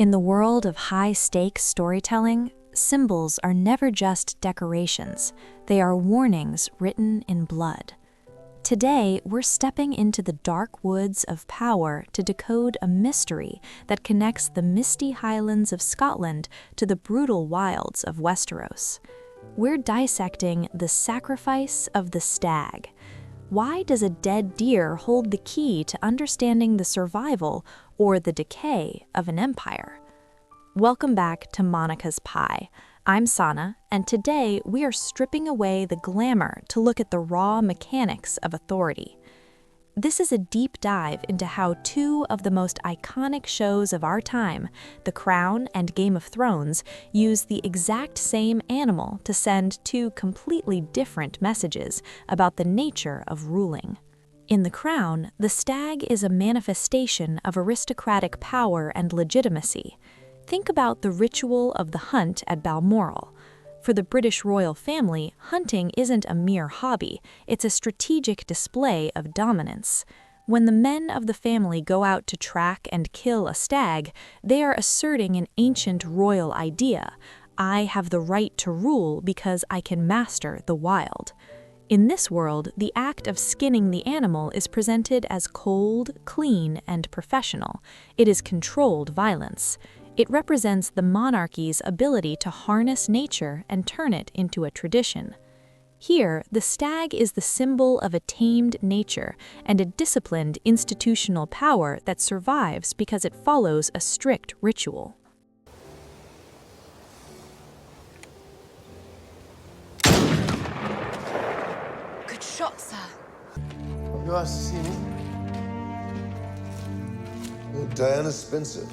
In the world of high-stakes storytelling, symbols are never just decorations, they are warnings written in blood. Today, we're stepping into the dark woods of power to decode a mystery that connects the misty highlands of Scotland to the brutal wilds of Westeros. We're dissecting the sacrifice of the stag. Why does a dead deer hold the key to understanding the survival or the decay of an empire? Welcome back to Monica's Pie. I'm Sana, and today we are stripping away the glamour to look at the raw mechanics of authority. This is a deep dive into how two of the most iconic shows of our time, The Crown and Game of Thrones, use the exact same animal to send two completely different messages about the nature of ruling. In The Crown, the stag is a manifestation of aristocratic power and legitimacy. Think about the ritual of the hunt at Balmoral. For the British royal family, hunting isn't a mere hobby, it's a strategic display of dominance. When the men of the family go out to track and kill a stag, they are asserting an ancient royal idea: I have the right to rule because I can master the wild. In this world, the act of skinning the animal is presented as cold, clean, and professional. It is controlled violence. It represents the monarchy's ability to harness nature and turn it into a tradition. Here, the stag is the symbol of a tamed nature and a disciplined institutional power that survives because it follows a strict ritual. Good shot, sir. You asked to see me? Diana Spencer.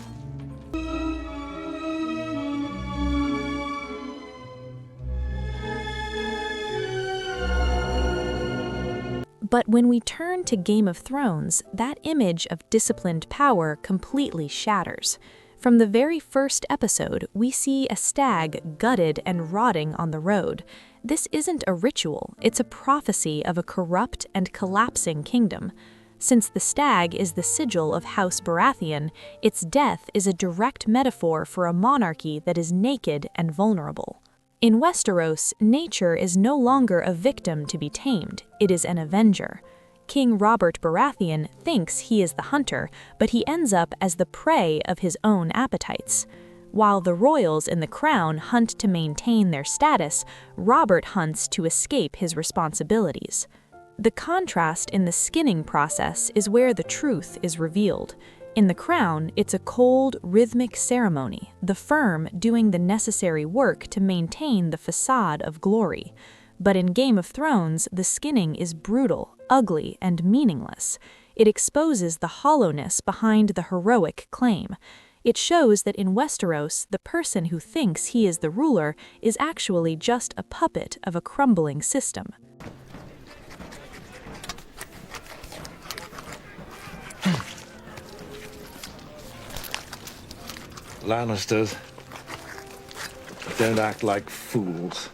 But when we turn to Game of Thrones, that image of disciplined power completely shatters. From the very first episode, we see a stag gutted and rotting on the road. This isn't a ritual, it's a prophecy of a corrupt and collapsing kingdom. Since the stag is the sigil of House Baratheon, its death is a direct metaphor for a monarchy that is naked and vulnerable. In Westeros, nature is no longer a victim to be tamed, it is an avenger. King Robert Baratheon thinks he is the hunter, but he ends up as the prey of his own appetites. While the royals in The Crown hunt to maintain their status, Robert hunts to escape his responsibilities. The contrast in the skinning process is where the truth is revealed. In The Crown, it's a cold, rhythmic ceremony, the firm doing the necessary work to maintain the facade of glory. But in Game of Thrones, the skinning is brutal, ugly, and meaningless. It exposes the hollowness behind the heroic claim. It shows that in Westeros, the person who thinks he is the ruler is actually just a puppet of a crumbling system. Lannisters, don't act like fools.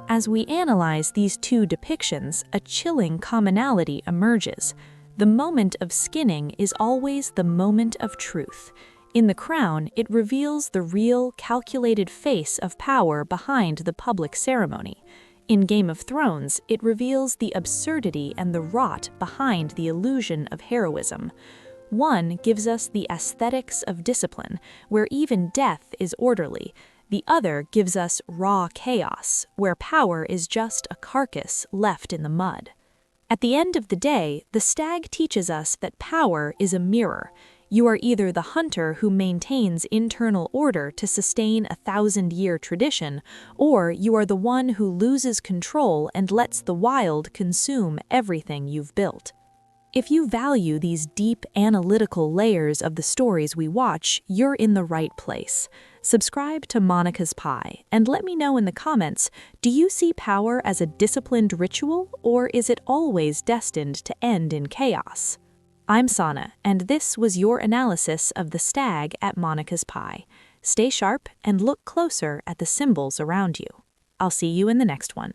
As we analyze these two depictions, a chilling commonality emerges. The moment of skinning is always the moment of truth. In The Crown, it reveals the real, calculated face of power behind the public ceremony. In Game of Thrones, it reveals the absurdity and the rot behind the illusion of heroism. One gives us the aesthetics of discipline, where even death is orderly. The other gives us raw chaos, where power is just a carcass left in the mud. At the end of the day, the stag teaches us that power is a mirror. You are either the hunter who maintains internal order to sustain a 1,000-year tradition, or you are the one who loses control and lets the wild consume everything you've built. If you value these deep, analytical layers of the stories we watch, you're in the right place. Subscribe to Monica's Pie, and let me know in the comments, do you see power as a disciplined ritual, or is it always destined to end in chaos? I'm Sana, and this was your analysis of the stag at Monica's Pie. Stay sharp and look closer at the symbols around you. I'll see you in the next one.